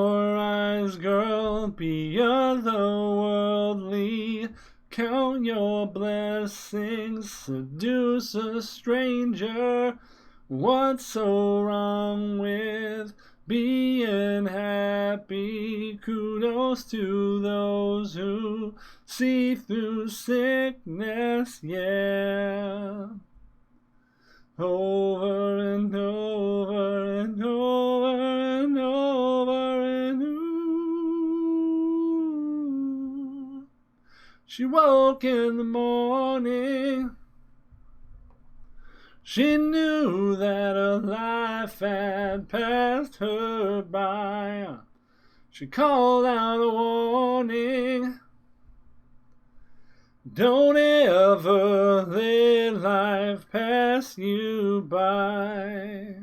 your eyes, girl, beyond the worldly. Count your blessings, seduce a stranger. What's so wrong with being happy? Kudos to those who see through sickness, yeah. Over and over and over and over and ooh. She woke in the morning. She knew that her life had passed her by. She called out a warning. Don't ever let life pass you by.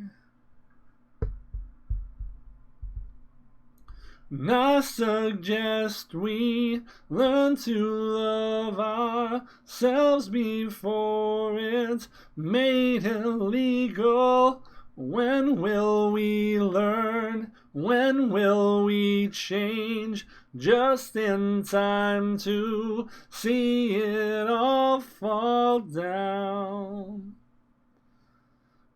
And I suggest we learn to love ourselves before it's made illegal. When will we learn? When will we change? Just in time to see it all fall down.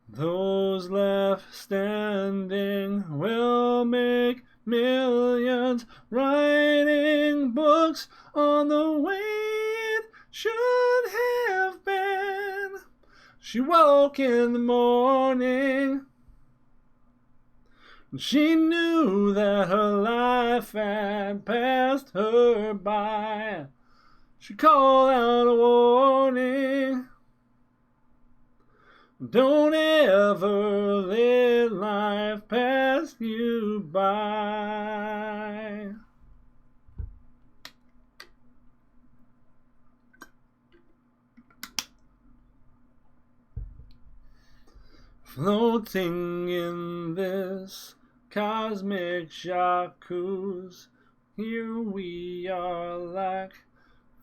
Those left standing will make millions, writing books on the way it should have been. She woke in the morning. She knew that her life had passed her by. She called out a warning. Don't ever let life pass you by. Floating in this cosmic jacuzzi, here we are like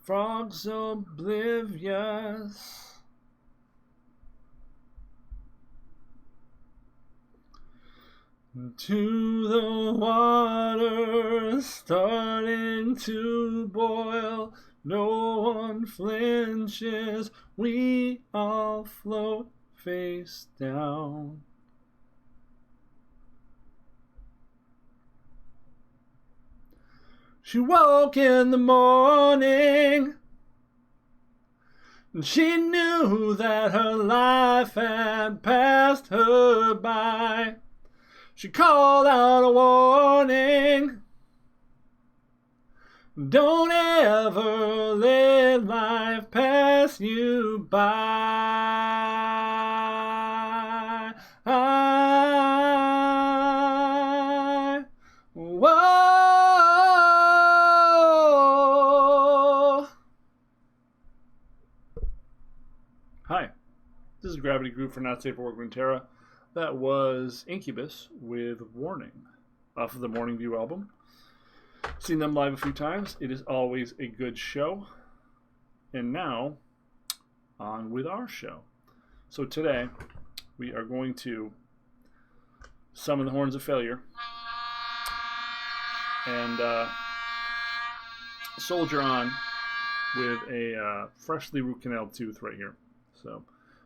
frogs oblivious. To the water starting to boil, no one flinches, we all float face down. She woke in the morning, and she knew that her life had passed her by. She called out a warning. Don't ever let life pass you by. Whoa. Hi, this is Gravity Group for Not Safe for Work Runeterra. That was Incubus with Warning off of the Morning View album. Seen them live a few times. It is always a good show. And now, on with our show. So today, we are going to summon the Horns of Failure and soldier on with a freshly root canal tooth right here. So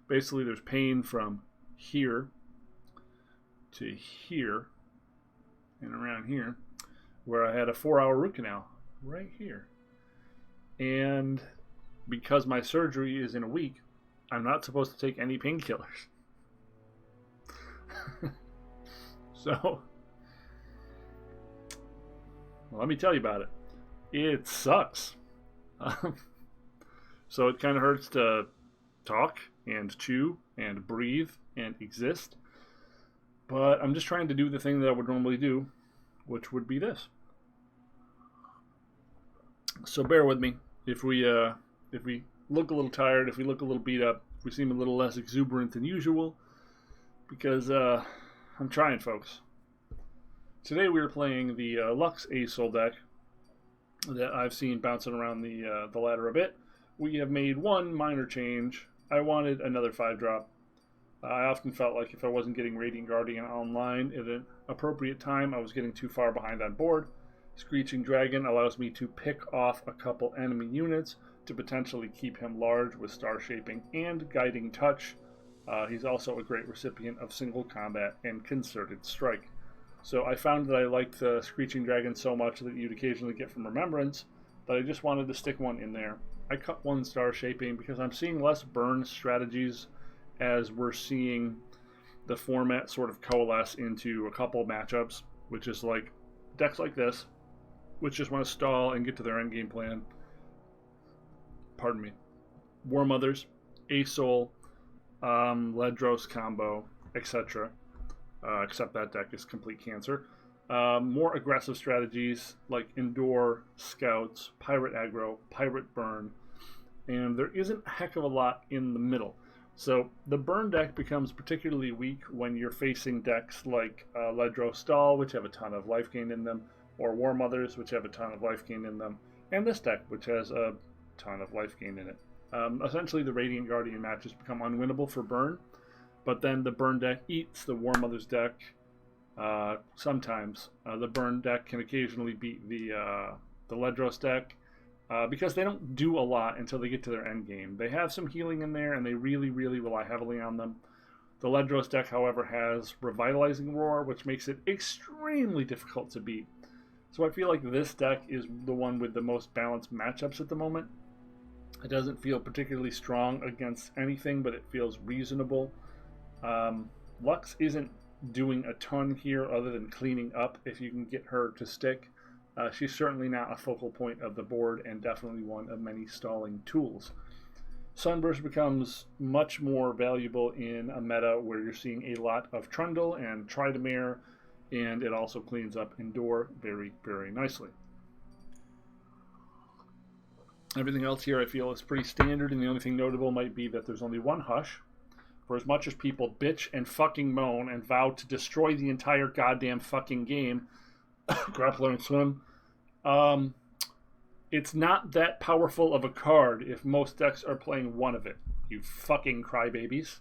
basically there's pain from here to here and around here, where I had a 4-hour root canal right here. And because my surgery is in a week, I'm not supposed to take any painkillers. So, well, let me tell you about it. It sucks. So it kind of hurts to talk and chew and breathe and exist. But I'm just trying to do the thing that I would normally do, which would be this. So bear with me if we look a little tired, if we look a little beat up, if we seem a little less exuberant than usual, because I'm trying, folks. Today we are playing the Lux Asol deck that I've seen bouncing around the ladder a bit. We have made one minor change. I wanted another 5-drop. I often felt like if I wasn't getting Radiant Guardian online at an appropriate time, I was getting too far behind on board. Screeching Dragon allows me to pick off a couple enemy units to potentially keep him large with Star Shaping and Guiding Touch. He's also a great recipient of Single Combat and Concerted Strike. So I found that I liked the Screeching Dragon so much that you'd occasionally get from Remembrance that I just wanted to stick one in there. I cut one Star Shaping because I'm seeing less burn strategies as we're seeing the format sort of coalesce into a couple matchups, which is like decks like this, which just want to stall and get to their endgame plan. Pardon me. Warmothers, Asol, Ledros combo, etc. Except that deck is complete cancer. More aggressive strategies like Endure, Scouts, Pirate Aggro, Pirate Burn, and there isn't a heck of a lot in the middle. So the burn deck becomes particularly weak when you're facing decks like Ledros Stall, which have a ton of life gain in them, or Warmothers, which have a ton of life gain in them, and this deck, which has a ton of life gain in it. Essentially, the Radiant Guardian matches become unwinnable for burn, but then the burn deck eats the Warmothers deck. Sometimes the burn deck can occasionally beat the Ledros deck, because they don't do a lot until they get to their end game. They have some healing in there, and they really, really rely heavily on them. The Ledros deck, however, has Revitalizing Roar, which makes it extremely difficult to beat. So I feel like this deck is the one with the most balanced matchups at the moment. It doesn't feel particularly strong against anything, but it feels reasonable. Lux isn't doing a ton here other than cleaning up if you can get her to stick. She's certainly not a focal point of the board and definitely one of many stalling tools. Sunburst becomes much more valuable in a meta where you're seeing a lot of Trundle and Tridamere, and it also cleans up Endure very, very nicely. Everything else here I feel is pretty standard, and the only thing notable might be that there's only one Hush. For as much as people bitch and fucking moan and vow to destroy the entire goddamn fucking game, Grappler and Swim, it's not that powerful of a card if most decks are playing one of it, you fucking crybabies.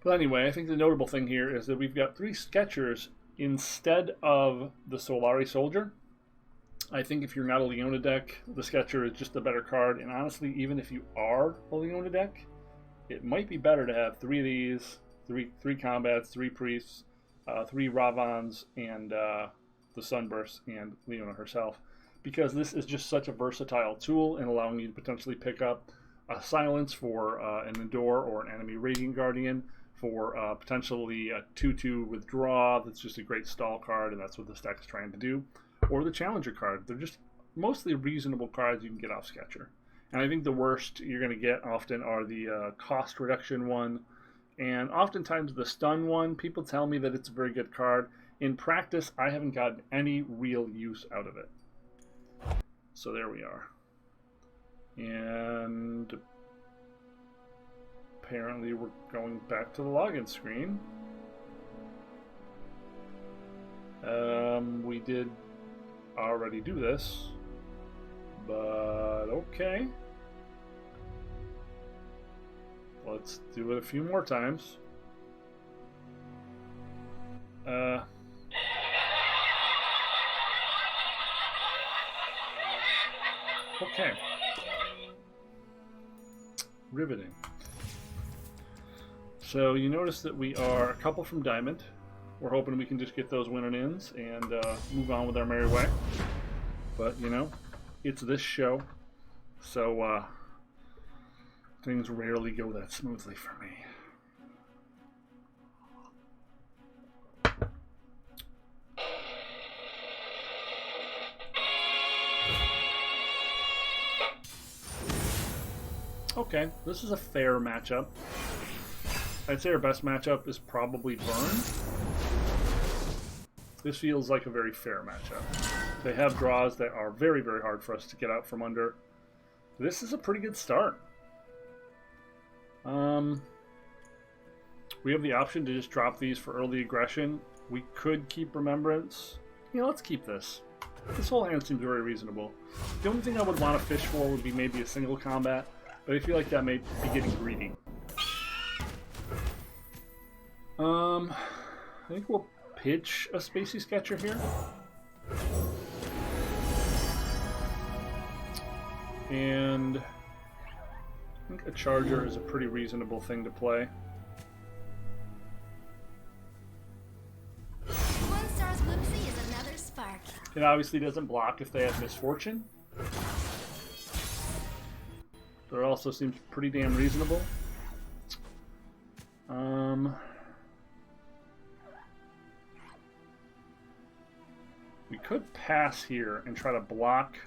But anyway, I think the notable thing here is that we've got 3 Sketchers instead of the Solari Soldier. I think if you're not a Leona deck, the Sketcher is just a better card, and honestly, even if you are a Leona deck, it might be better to have 3 of these, 3 combats, 3 priests, 3 Ravans, and the Sunburst and Leona herself, because this is just such a versatile tool in allowing you to potentially pick up a Silence for an Endure or an enemy Radiant Guardian, for potentially a 2/2 Withdraw that's just a great stall card, and that's what this deck is trying to do, or the Challenger card. They're just mostly reasonable cards you can get off Sketcher. And I think the worst you're going to get often are the cost reduction one, and oftentimes the stun one. People tell me that it's a very good card. In practice, I haven't gotten any real use out of it. So there we are. And apparently we're going back to the login screen. We did already do this, but okay. Let's do it a few more times. Okay. Riveting. So you notice that we are a couple from Diamond. We're hoping we can just get those win-and-ins and move on with our merry way. But, you know, it's this show, so things rarely go that smoothly for me. Okay, this is a fair matchup. I'd say our best matchup is probably Burn. This feels like a very fair matchup. They have draws that are very, very hard for us to get out from under. This is a pretty good start. We have the option to just drop these for early aggression. We could keep Remembrance. You know, let's keep this. This whole hand seems very reasonable. The only thing I would want to fish for would be maybe a single combat, but I feel like that may be getting greedy. I think we'll pitch a Spacey Sketcher here. And I think a Charger is a pretty reasonable thing to play. One star's whimsy is another spark. It obviously doesn't block if they have Misfortune. But it also seems pretty damn reasonable. We could pass here and try to block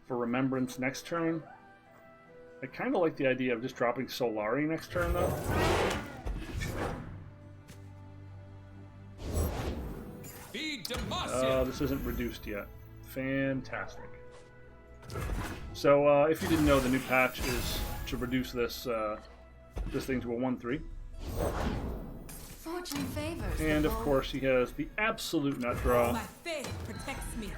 for Remembrance next turn. I kind of like the idea of just dropping Solari next turn, though. This isn't reduced yet. Fantastic. So, if you didn't know, the new patch is to reduce this this thing to a 1/3. Fortune favors. And of course, he has the absolute nut draw. My faith protects me.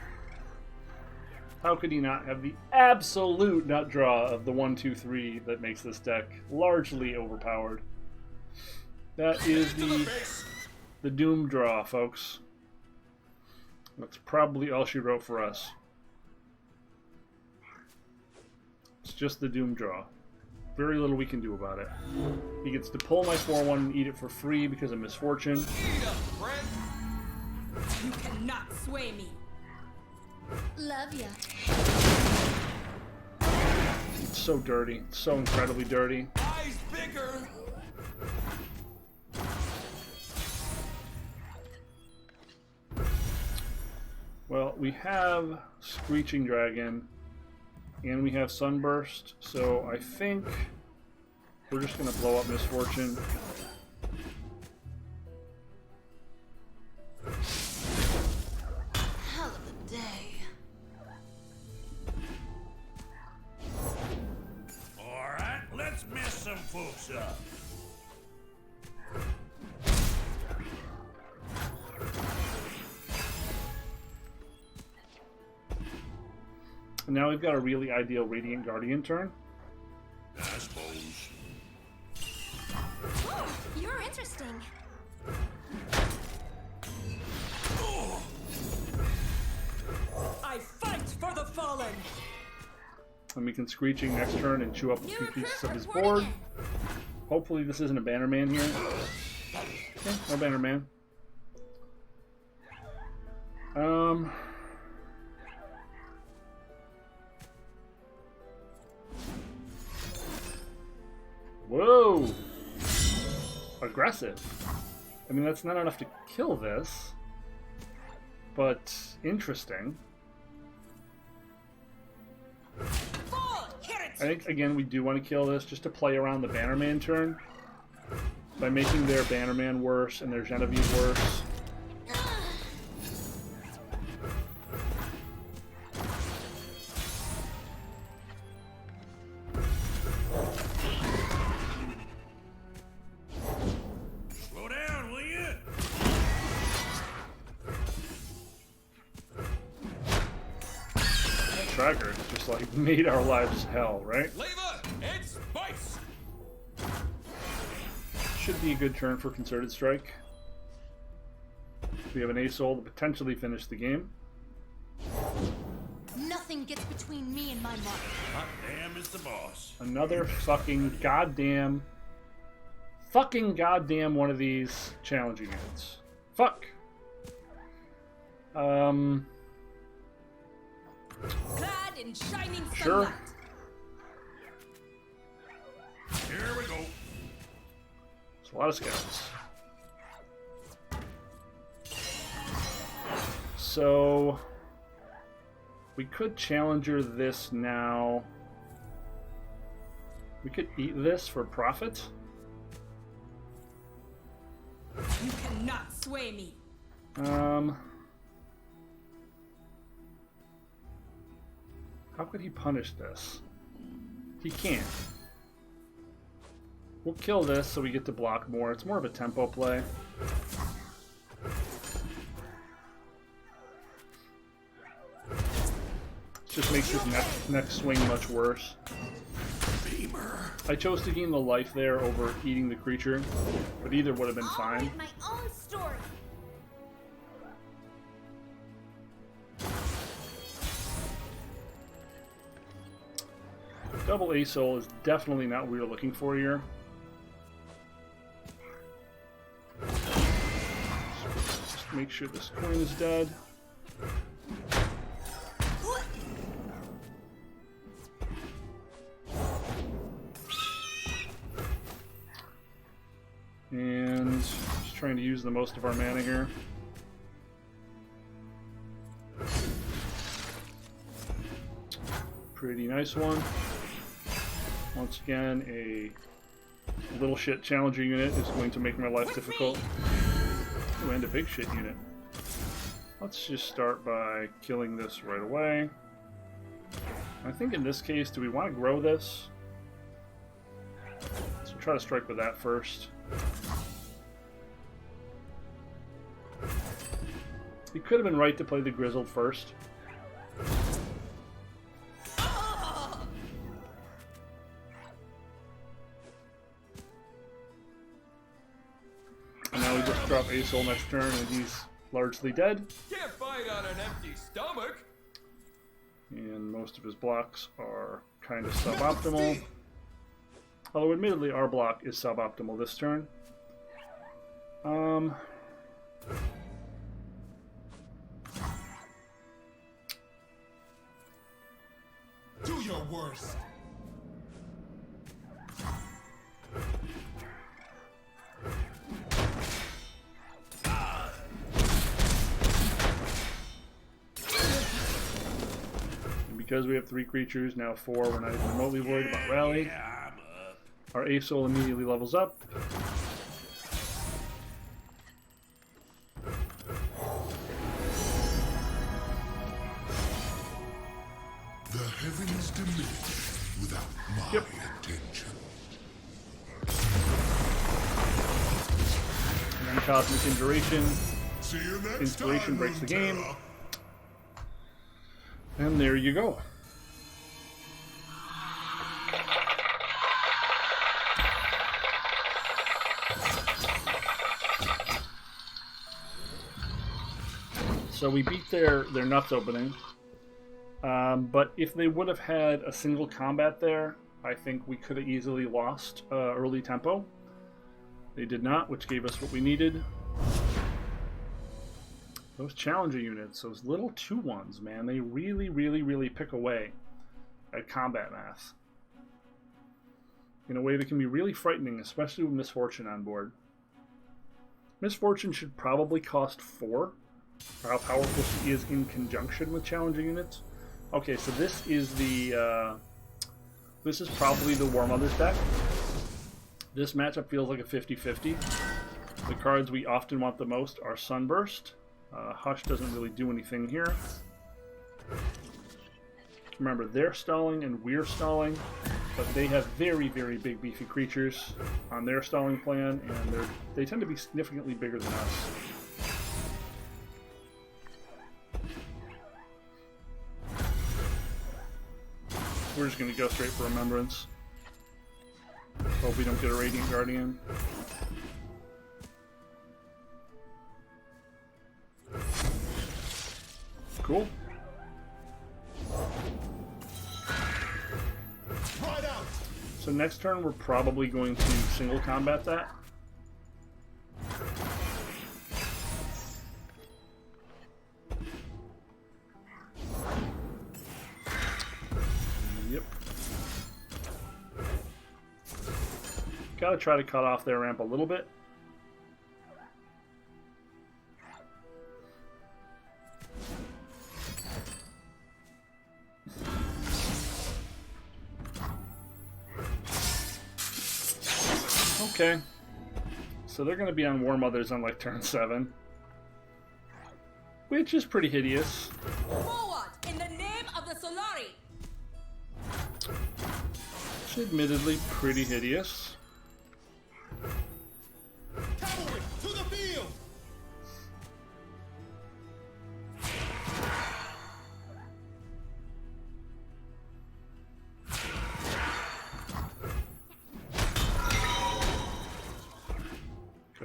How could he not have the absolute nut draw of the 1/2/3 that makes this deck largely overpowered? That is the Doom draw, folks. That's probably all she wrote for us. It's just the Doom draw. Very little we can do about it. He gets to pull my 4/1 and eat it for free because of Misfortune. You cannot sway me. Love ya. It's so dirty. It's so incredibly dirty. Eyes bigger. Well, we have Screeching Dragon and we have Sunburst, so I think we're just going to blow up Misfortune. Hell of a day. Alright, let's mess some folks up. And now we've got a really ideal Radiant Guardian turn. I suppose. Oh, you're interesting. I fight for the fallen. And we can Screeching next turn and chew up a New few recruit pieces of his reporting board. in. Hopefully this isn't a Bannerman here. Okay, no Bannerman. Whoa! Aggressive. I mean, that's not enough to kill this, but interesting. I think, again, we do want to kill this just to play around the Bannerman turn by making their Bannerman worse and their Genevieve worse. Slow down, will you? That tracker just like made our lives hell, right? Flavor and spice. Should be a good turn for Concerted Strike. We have an Asol to potentially finish the game. Nothing gets between me and my mark. Hot damn is the boss. Another fucking goddamn one of these challenging units. Fuck. Clad in shining Sure. sunlight. Here we go. It's a lot of scouts. So we could Challenger this now. We could eat this for profit. You cannot sway me. How could he punish this? He can't. We'll kill this so we get to block more. It's more of a tempo play. It just makes his next swing much worse. Beamer. I chose to gain the life there over eating the creature, but either would have been I'll fine. write my own story. Double Asol is definitely not what we were looking for here. Just make sure this coin is dead. And just trying to use the most of our mana here. Pretty nice one. Once again, a little shit challenger unit is going to make my life difficult. Ooh, and a big shit unit. Let's just start by killing this right away. I think in this case, do we want to grow this? Let's try to strike with that first. We could have been right to play the Grizzled first. And now we just drop Asol next turn and he's largely dead. Can't fight on an empty stomach. And most of his blocks are kind of suboptimal. Although admittedly our block is suboptimal this turn. Do your worst. And because we have 3 creatures, now 4, we're not even remotely worried about rally. Yeah, I'm up. Our Asol immediately levels up. The heavens diminish without my Yep. attention. And then Cosmic Induration. See you next Inspiration time, breaks the game. Runeterra. And there you go. So we beat their nuts opening. But if they would have had a single combat there, I think we could have easily lost early tempo. They did not, which gave us what we needed. Those challenger units, those little 2/1s, man, they really pick away at combat math. In a way that can be really frightening, especially with Misfortune on board. Misfortune should probably cost 4, for how powerful she is in conjunction with challenger units. Okay, so this is the this is probably the Warmothers deck. This matchup feels like a 50-50. The cards we often want the most are Sunburst. Hush doesn't really do anything here. Remember, they're stalling and we're stalling, but they have very big beefy creatures on their stalling plan, and they tend to be significantly bigger than us. We're just going to go straight for Remembrance. Hope we don't get a Radiant Guardian. Cool. Right out. So next turn we're probably going to single combat that. Yep. Gotta try to cut off their ramp a little bit. Okay. So they're going to be on Warmothers on like turn 7. Which is pretty hideous. Forward in the name of the Solari. It's admittedly pretty hideous. Cavalry to the field.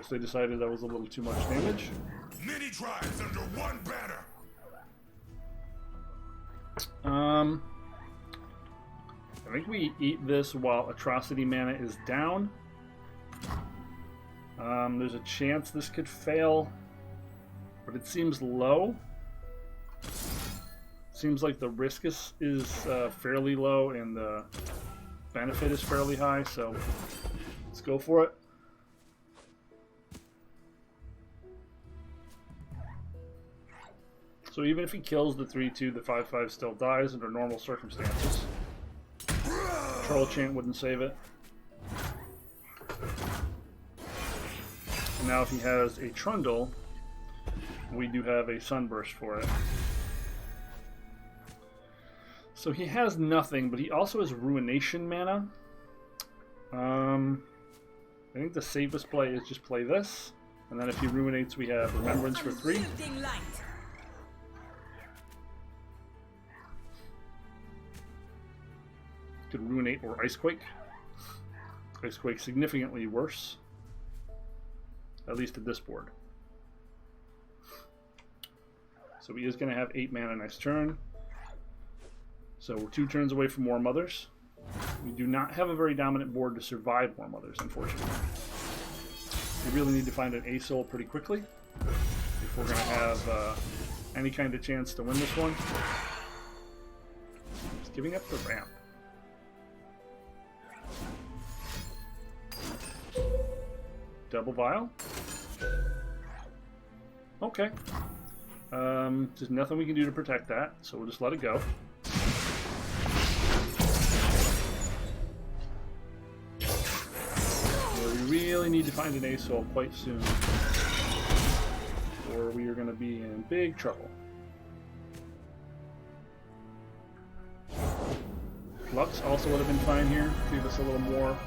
Guess they decided that was a little too much damage. Many tribes under one banner. I think we eat this while Atrocity mana is down. There's a chance this could fail, but it seems low. Seems like the risk is fairly low and the benefit is fairly high, so let's go for it. So even if he kills the 3/2, the 5/5 still dies under normal circumstances. Troll Chant wouldn't save it. And now if he has a Trundle, we do have a Sunburst for it. So he has nothing, but he also has Ruination mana. I think the safest play is just play this. And then if he Ruinates, we have Remembrance for 3. Unyielding light. Could Ruinate or Icequake. Icequake significantly worse. At least at this board. So he is going to have 8 mana next turn. So we're 2 turns away from Warmothers. We do not have a very dominant board to survive Warmothers, unfortunately. We really need to find an Asol pretty quickly if we're going to have any kind of chance to win this one. He's giving up the ramp. Double Vial. Okay. There's nothing we can do to protect that, so we'll just let it go. We really need to find an Asol quite soon, or we are going to be in big trouble. Lux also would have been fine here. Give us a little more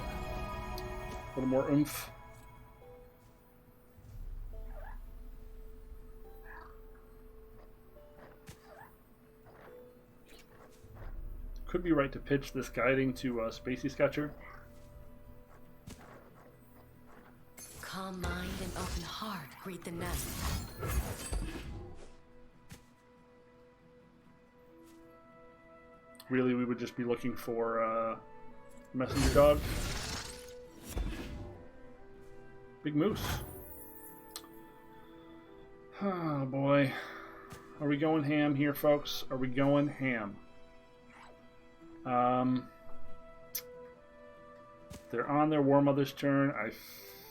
oomph. Could be right to pitch this guiding to Spacey Sketcher. Calm mind and open heart greet the night. Really, we would just be looking for Messenger Dog. Big Moose. Oh boy. Are we going ham here, folks? Are we going ham? They're on their Warmother's turn. I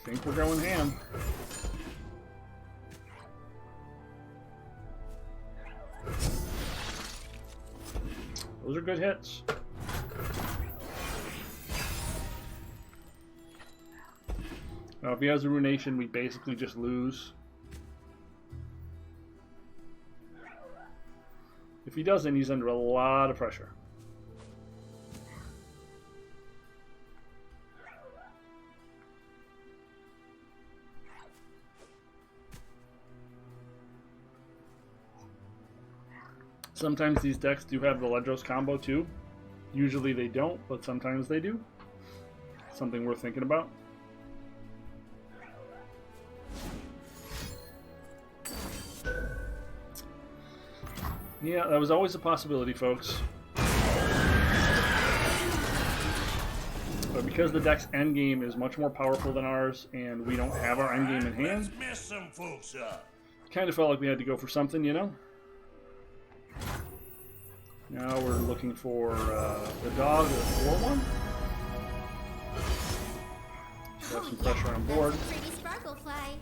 think we're going ham. Those are good hits. Now, if he has a Ruination, we basically just lose. If he doesn't, he's under a lot of pressure. Sometimes these decks do have the Ledros combo too. Usually they don't, but sometimes they do. Something worth thinking about. Yeah, that was always a possibility, folks. But because the deck's endgame is much more powerful than ours, and we don't have our endgame in hand, Let's mess some folks up. kind of felt like we had to go for something, you know? Now we're looking for the dog, the 4/1. Have some pressure on board. Pretty sparkle fly.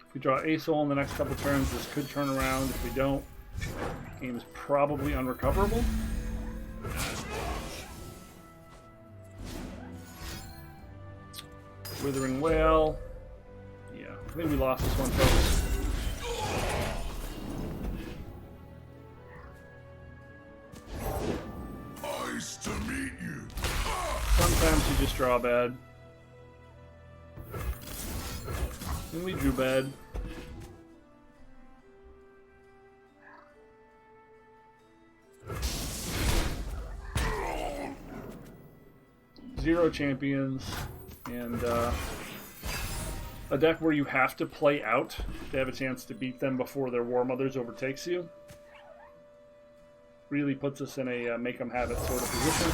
If we draw Asol in the next couple turns, this could turn around. If we don't, the game is probably unrecoverable. Withering Whale. Yeah, I think we lost this one, folks. Nice to meet you. Sometimes you just draw bad. And we drew bad. 0 champions, and a deck where you have to play out to have a chance to beat them before their Warmothers overtakes you. Really puts us in a make them have it sort of position.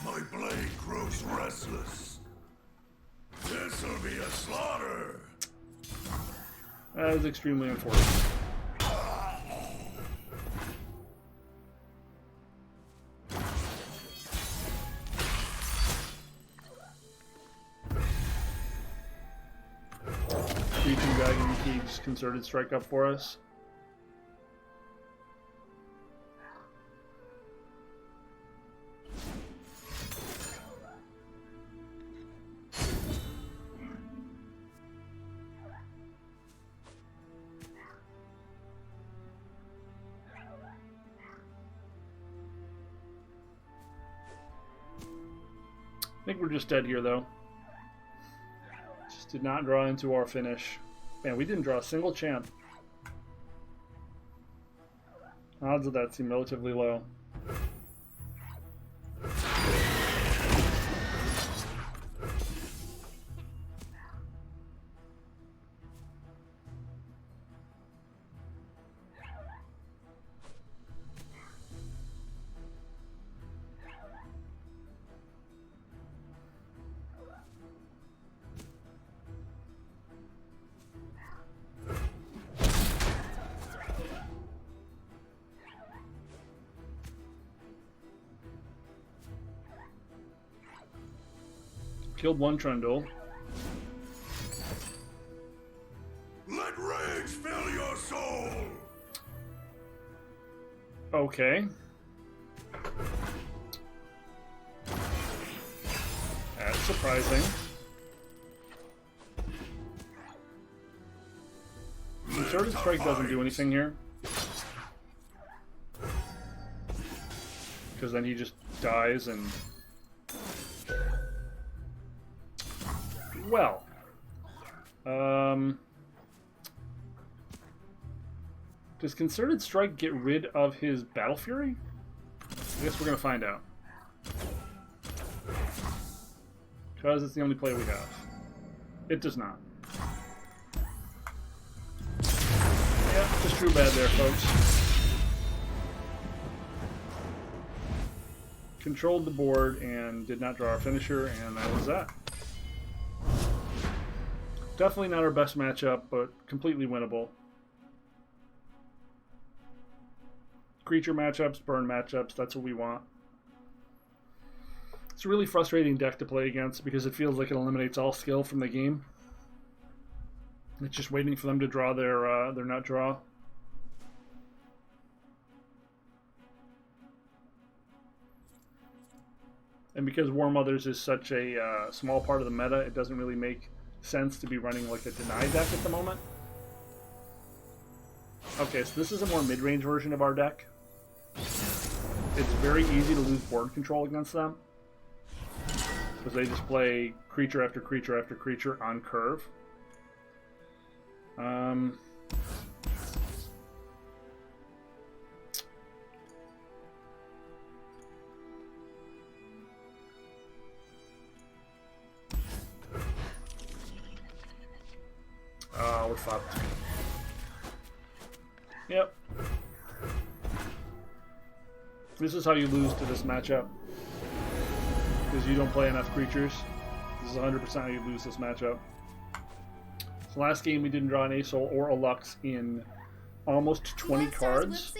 My blade grows restless. This'll be a slaughter. That is extremely unfortunate. Creeping Dragon keeps Concerted Strike up for us. I think we're just dead here, though. Just did not draw into our finish. Man, we didn't draw a single champ. Odds of that seem relatively low. Killed one Trundle. Let rage fill your soul. Okay. That's surprising. Concerted Strike doesn't do anything here. Because then he just dies and... Well, does Concerted Strike get rid of his Battle Fury? I guess we're going to find out. Because it's the only play we have. It does not. Yeah, just drew bad there, folks. Controlled the board and did not draw our finisher, and that was that. Definitely not our best matchup, but completely winnable. Creature matchups, burn matchups, that's what we want. It's a really frustrating deck to play against because it feels like it eliminates all skill from the game. It's just waiting for them to draw their nut draw. And because Warmothers is such a small part of the meta, it doesn't really make sense to be running like a deny deck at the moment. Okay, so this is a more mid-range version of our deck. It's very easy to lose board control against them because they just play creature after creature after creature on curve. We're fucked. Yep. This is how you lose to this matchup. Because you don't play enough creatures. This is 100% how you lose this matchup. So last game we didn't draw an Asol or a Lux in almost 20 cards.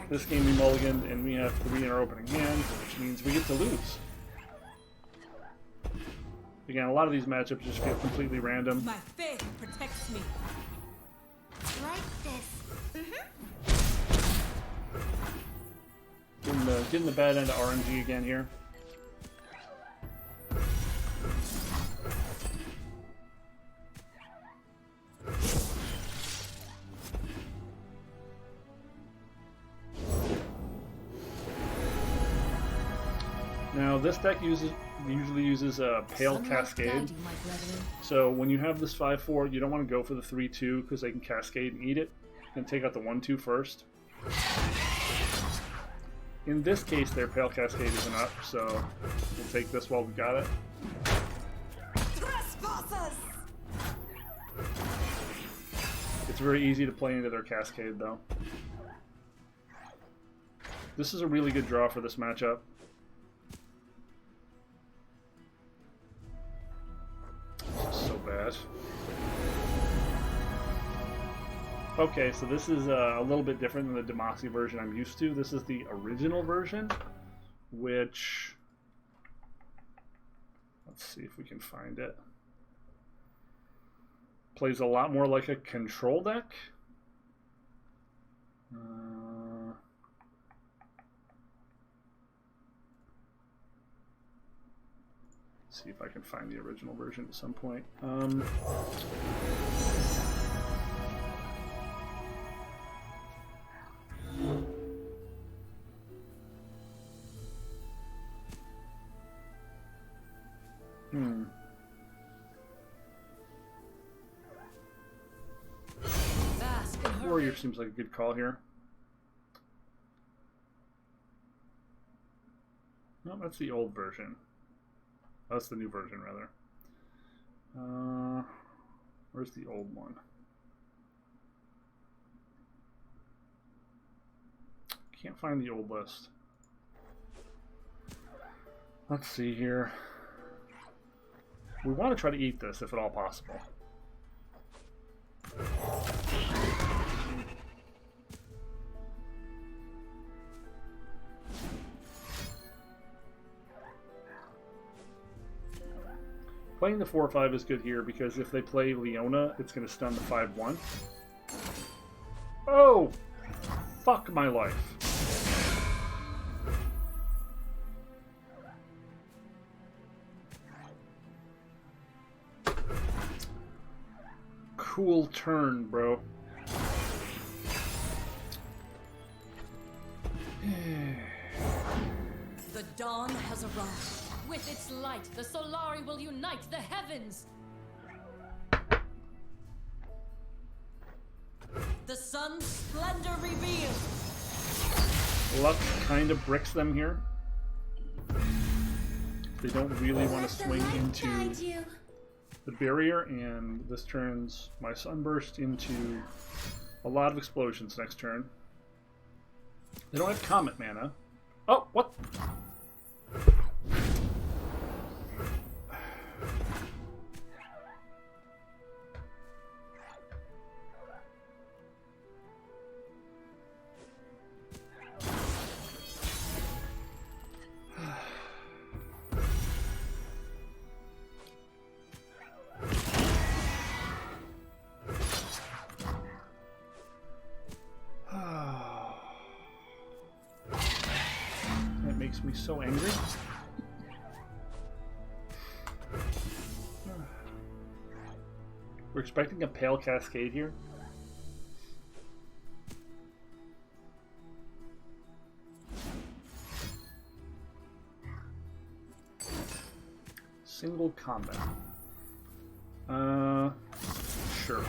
This game we mulliganed and we have 3 in our opening hand, which means we get to lose. Again, a lot of these matchups just feel completely random. My faith protects me. Like this. Getting the bad end of RNG again here. Now this deck usually uses a Pale Sunlight Cascade. guide you, my brethren. So when you have this 5/4, you don't want to go for the 3/2 because they can Cascade and eat it. And take out the 1/2 first. In this case, their Pale Cascade isn't up, so we'll take this while we got it. Trespassers! It's very easy to play into their Cascade, though. This is a really good draw for this matchup. This is so bad. Okay, so this is a little bit different than the Demacia version I'm used to. This is the original version, which... let's see if we can find it. Plays a lot more like a control deck. Let's see if I can find the original version at some point. Bask and hurry. Warrior seems like a good call here. No, that's the old version. That's the new version, rather. Where's the old one? Can't find the old list. Let's see here. We want to try to eat this if at all possible. Playing the 4/5 is good here because if they play Leona, it's going to stun the 5/1. Oh! Fuck my life. Cool turn, bro. The dawn has arrived. With its light, the Solari will unite the heavens. The sun's splendor revealed. Luck kind of bricks them here. They don't really want to swing into the barrier, and this turns my Sunburst into a lot of explosions next turn. They don't have Comet mana. Oh, what? That makes me so angry. We're expecting a Pale Cascade here. Single combat. Sure.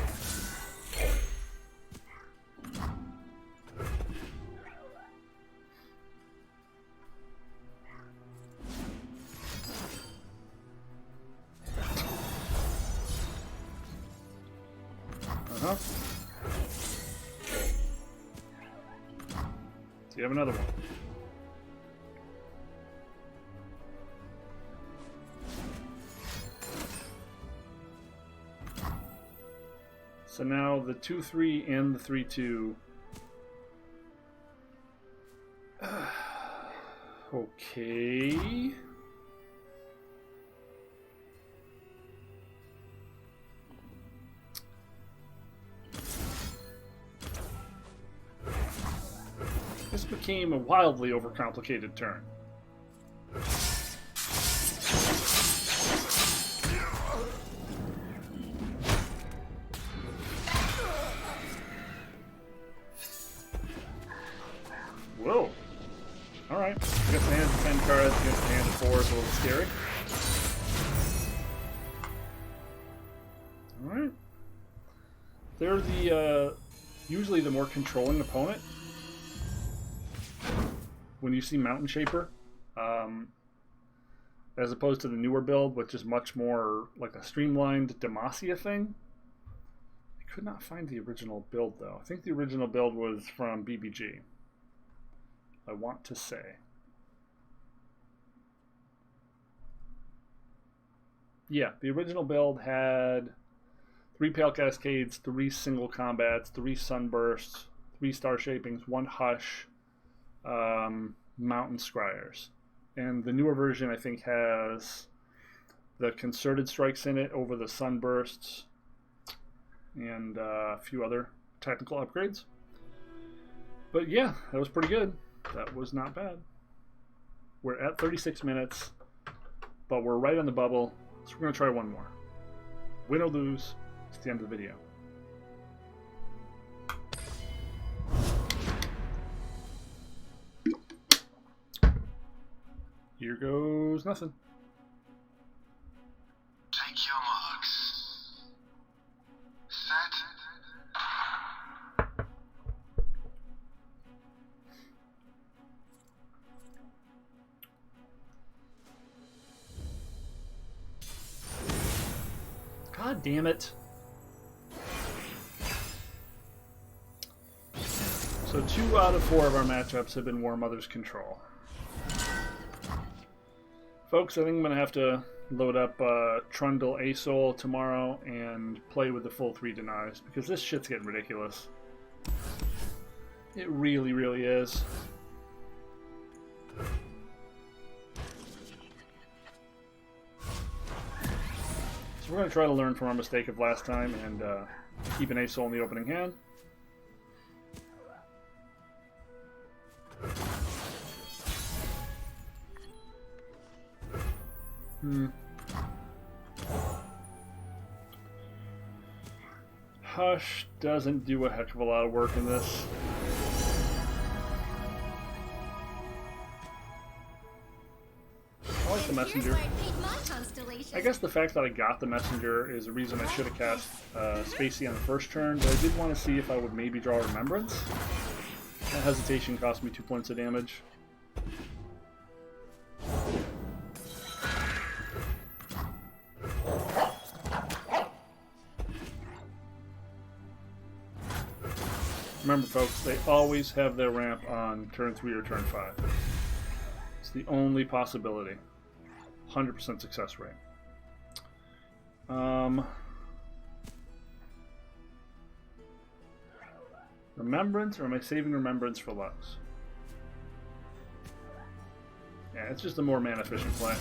So you have another one. So now the 2/3 and the 3/2. Okay. This became a wildly overcomplicated turn. Whoa. Alright. Alright, I guess the hand of 10 cards against the hand of 4 is a little scary. Alright. They're the, usually the more controlling opponent. When you see Mountain Shaper, as opposed to the newer build, which is much more like a streamlined Demacia thing. I could not find the original build, though. I think the original build was from BBG. I want to say. Yeah, the original build had 3 Pale Cascades, 3 single combats, 3 Sunbursts, 3 Star Shapings, 1 Hush, Mountain Scryers. And the newer version, I think, has the Concerted Strikes in it over the Sunbursts and a few other technical upgrades. But yeah, that was pretty good. That was not bad. We're at 36 minutes, but we're right on the bubble, so we're going to try one more. Win or lose, it's the end of the video. Here goes nothing. Take your marks. Set. God damn it. So 2 out of 4 of our matchups have been Warmothers control. Folks, I think I'm going to have to load up Trundle Asol tomorrow and play with the full 3 denies, because this shit's getting ridiculous. It really, really is. So we're going to try to learn from our mistake of last time and keep an Asol in the opening hand. Hush doesn't do a heck of a lot of work in this. I like the messenger. I guess the fact that I got the messenger is a reason I should have cast Spacey on the first turn, but I did want to see if I would maybe draw Remembrance. That hesitation cost me 2 points of damage. Remember, folks, they always have their ramp on turn 3 or turn 5. It's the only possibility. 100% success rate. Remembrance, or am I saving Remembrance for Lux? Yeah, it's just a more mana efficient play.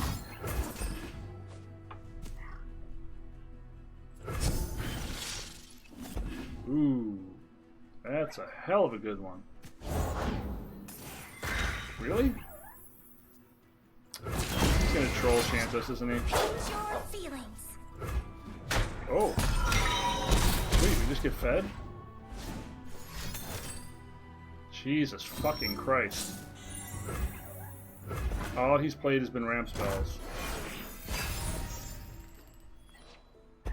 Ooh. That's a hell of a good one. Really? He's gonna troll chant us, isn't he? Your feelings. Oh. Wait, we just get fed? Jesus fucking Christ. All he's played has been ramp spells. I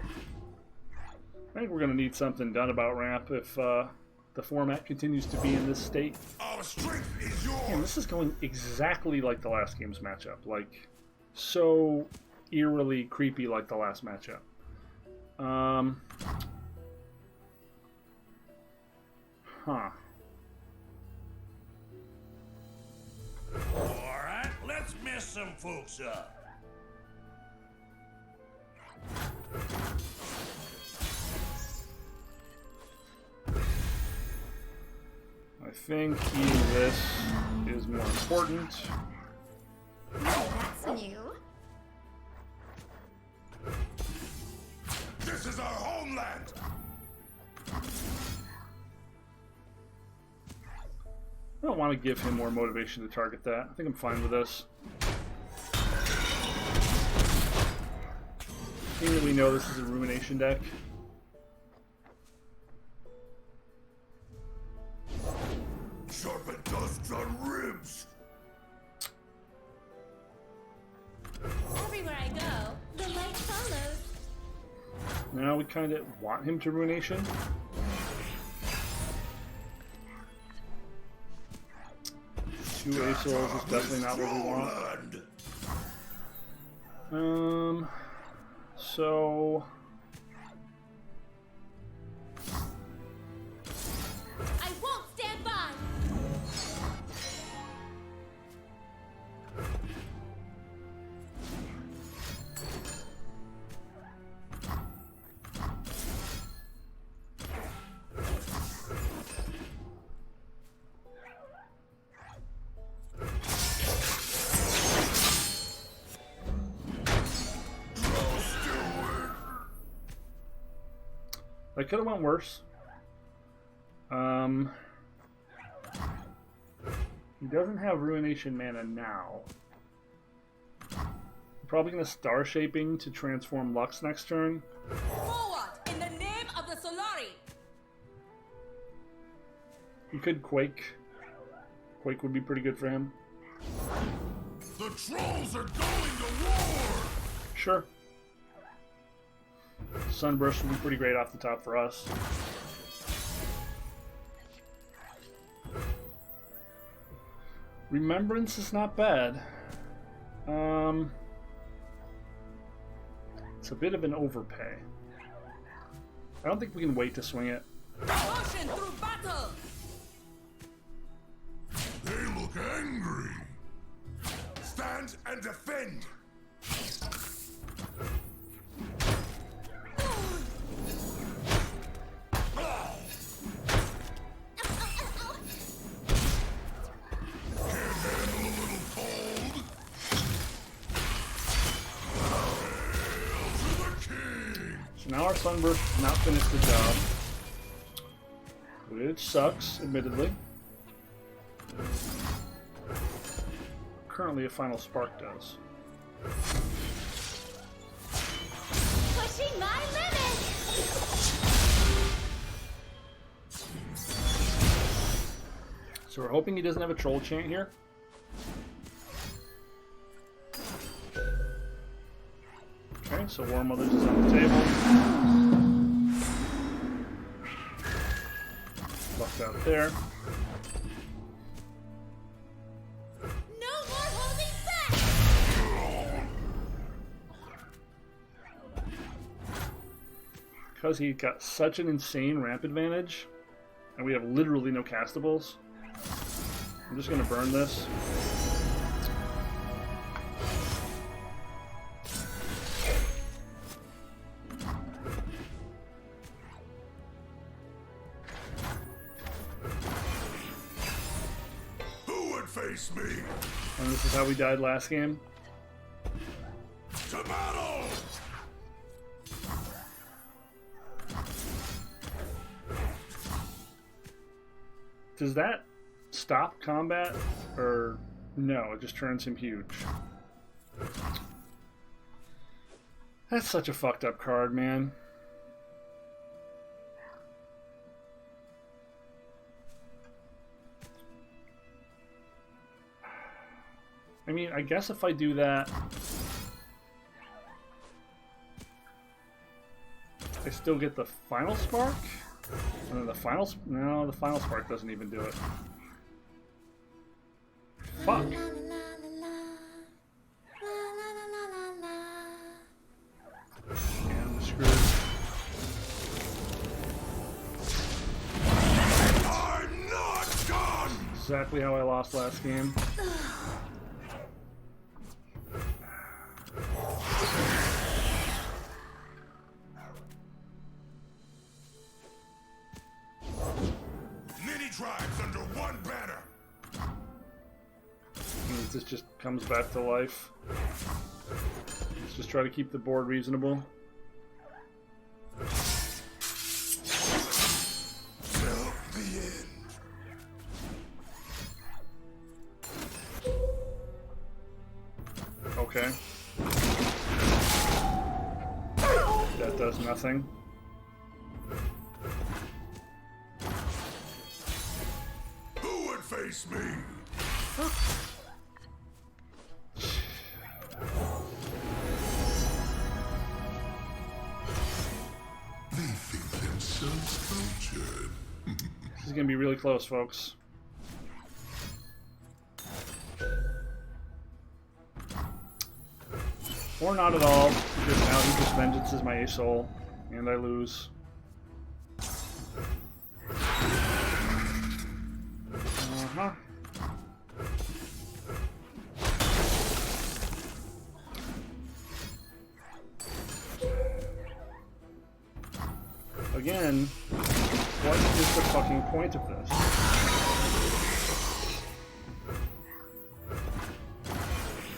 think we're gonna need something done about ramp if the format continues to be in this state. Our strength is yours. Man, this is going exactly like the last game's matchup. Like, so eerily creepy like the last matchup. Huh. Alright, let's mess some folks up. I think eating this is more important. That's new. This is our homeland. I don't want to give him more motivation to target that. I think I'm fine with this. Seeing that we know this is a Rumination deck. Sharpen dust on ribs. Now we kind of want him to Ruination. Two Asols is definitely not what we want. So I won't stand by. that could have went worse. He doesn't have Ruination mana now. Probably gonna Star Shaping to transform Lux next turn. Forward in the name of the Solari. He could Quake. Quake would be pretty good for him. The trolls are going to war! Sure. Sunburst would be pretty great off the top for us. Remembrance is not bad. It's a bit of an overpay. I don't think we can wait to swing it. Motion through battle. They look angry. Stand and defend. So now our Sunburst has not finished the job, which sucks, admittedly. Currently, a Final Spark does. Pushing my limits! So we're hoping he doesn't have a Troll Chant here. Okay, so Warmothers is on the table. Lucked out there. No more holding back. Because he got such an insane ramp advantage, and we have literally no castables, I'm just going to burn this. Face me! And this is how we died last game. To battle! Does that stop combat? Or no, it just turns him huge. That's such a fucked up card, man. I mean, I guess if I do that, I still get the Final Spark? And then the Final... No, the Final Spark doesn't even do it. Fuck. And I'm screwed. I'm not done! Exactly how I lost last game. Many tribes under one banner! And this just comes back to life. Let's just try to keep the board reasonable. Till the end. Okay. That does nothing. Who would face me? going to be really close, folks. Or not at all, because now he just vengeances my Asol, and I lose. Uh-huh. Again, what is the fucking point of this?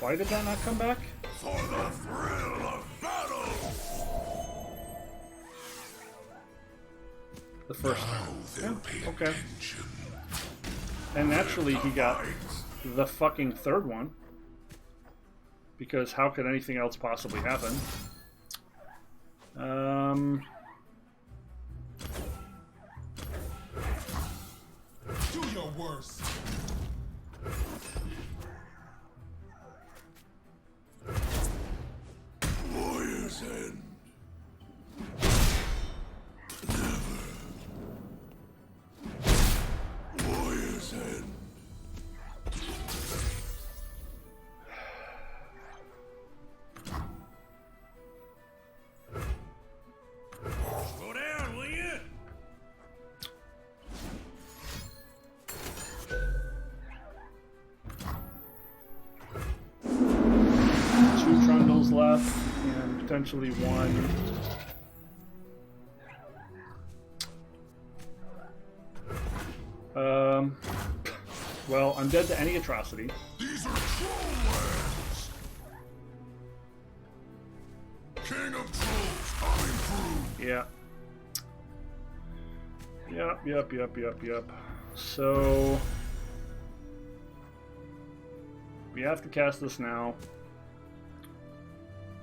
Why did that not come back? For the thrill of battle! The first Now time. they'll Yeah, pay okay. attention. And naturally he got the fucking third one. Because how could anything else possibly happen? Do your worst. Warrior's End. Never. Warrior's End. Slow down, will you? Two trundles left, and potentially one. Well, I'm dead to any atrocity. These are troll lands. King of trolls coming through. Yeah. Yep. So we have to cast this now.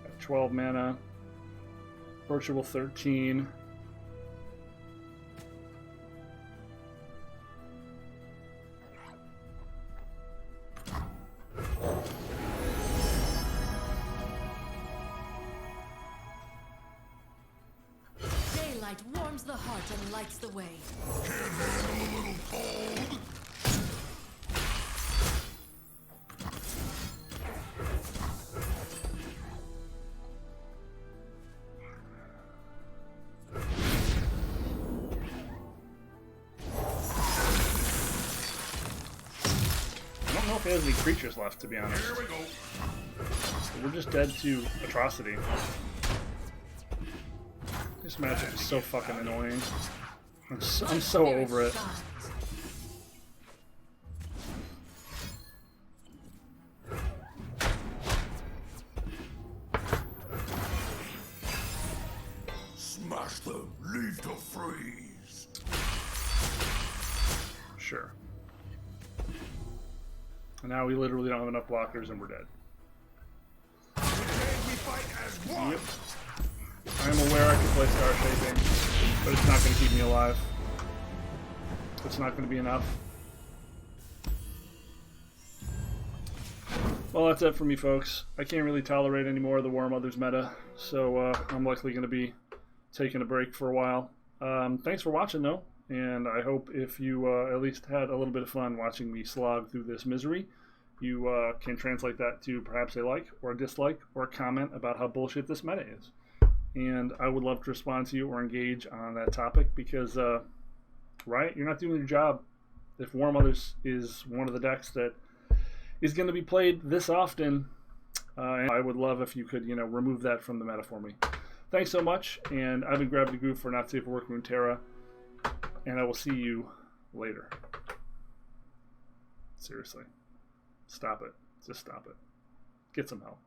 Got 12 mana. Virtual 13. Daylight warms the heart and lights the way. Can't handle a little cold. I don't know if he has any creatures left, to be honest. Here we go. We're just dead to atrocity. This matchup is so fucking annoying. I'm so over it. Smash them. Leave to freeze. Sure. And now we literally don't have enough blockers and we're dead. Today we fight as one. Yep. I am aware I can play Star Shaping, but it's not going to keep me alive. It's not going to be enough. Well, that's it for me, folks. I can't really tolerate any more of the Warmothers meta, so I'm likely going to be taking a break for a while. Thanks for watching, though, and I hope if you at least had a little bit of fun watching me slog through this misery, you can translate that to perhaps a like or a dislike or a comment about how bullshit this meta is. And I would love to respond to you or engage on that topic because, right, you're not doing your job. If Warmothers is one of the decks that is going to be played this often, I would love if you could, remove that from the meta for me. Thanks so much, and I've been Gravity Groove for Not Safe for Work Runeterra, and I will see you later. Seriously. Stop it. Just stop it. Get some help.